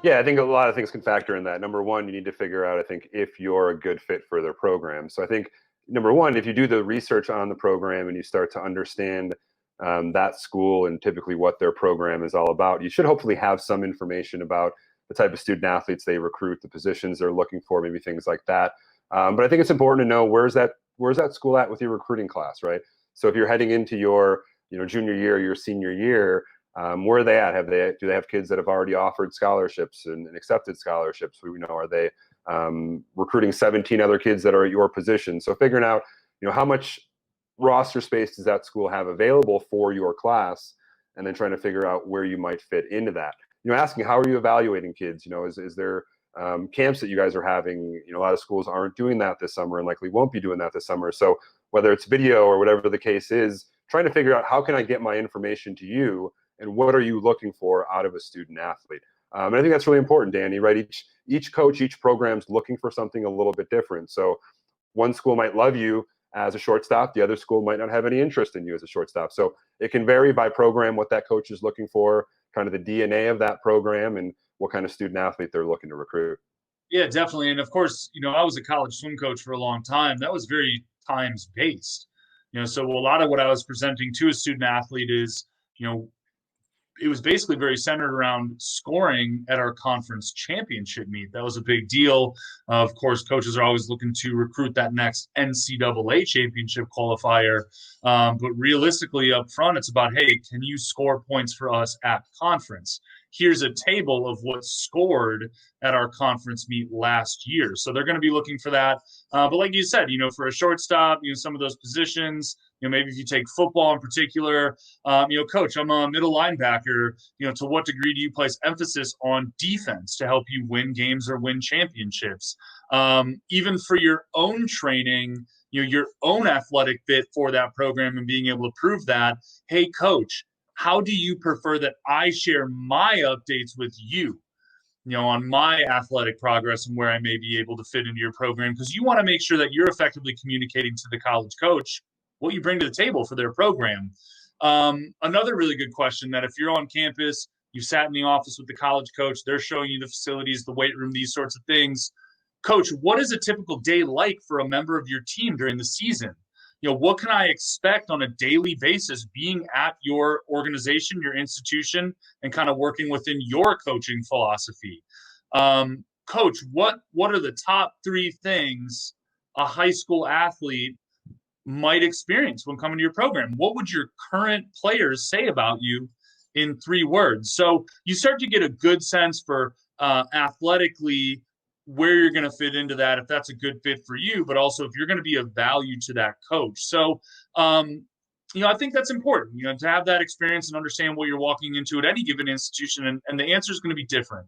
Yeah, I think a lot of things can factor in that. Number one, you need to figure out, I think, if you're a good fit for their program. So I think number one, if you do the research on the program and you start to understand that school and typically what their program is all about, you should hopefully have some information about the type of student athletes they recruit, the positions they're looking for, maybe things like that. But I think it's important to know where's that school at with your recruiting class, right? So if you're heading into your junior year, your senior year, where are they at? Do they have kids that have already offered scholarships and accepted scholarships? Are they recruiting 17 other kids that are at your position? So figuring out, how much roster space does that school have available for your class, and then trying to figure out where you might fit into that. Asking how are you evaluating kids? Is there camps that you guys are having? A lot of schools aren't doing that this summer and likely won't be doing that this summer. So whether it's video or whatever the case is, trying to figure out how can I get my information to you and what are you looking for out of a student athlete. And I think that's really important, Danny, right? Each coach, each program's looking for something a little bit different. So one school might love you as a shortstop, the other school might not have any interest in you as a shortstop. So it can vary by program what that coach is looking for, kind of the DNA of that program, and what kind of student athlete they're looking to recruit. Yeah, definitely. And of course, I was a college swim coach for a long time. That was very times based. So a lot of what I was presenting to a student athlete is, it was basically very centered around scoring at our conference championship meet. That was a big deal. Of course, coaches are always looking to recruit that next NCAA championship qualifier. But realistically, up front, it's about, hey, can you score points for us at conference? Here's a table of what's scored at our conference meet last year. So they're going to be looking for that. But like you said, for a shortstop, some of those positions, maybe if you take football in particular, coach, I'm a middle linebacker. To what degree do you place emphasis on defense to help you win games or win championships? Even for your own training, your own athletic fit for that program and being able to prove that, hey, coach, how do you prefer that I share my updates with you? On my athletic progress and where I may be able to fit into your program, because you want to make sure that you're effectively communicating to the college coach what you bring to the table for their program. Another really good question that if you're on campus, you've sat in the office with the college coach, they're showing you the facilities, the weight room, these sorts of things. Coach, what is a typical day like for a member of your team during the season? What can I expect on a daily basis being at your organization, your institution, and kind of working within your coaching philosophy? Coach, what are the top 3 things a high school athlete might experience when coming to your program? What would your current players say about you in 3 words? So you start to get a good sense for athletically where you're going to fit into that, if that's a good fit for you, but also if you're going to be of value to that coach. So, I think that's important, to have that experience and understand what you're walking into at any given institution. And the answer is going to be different.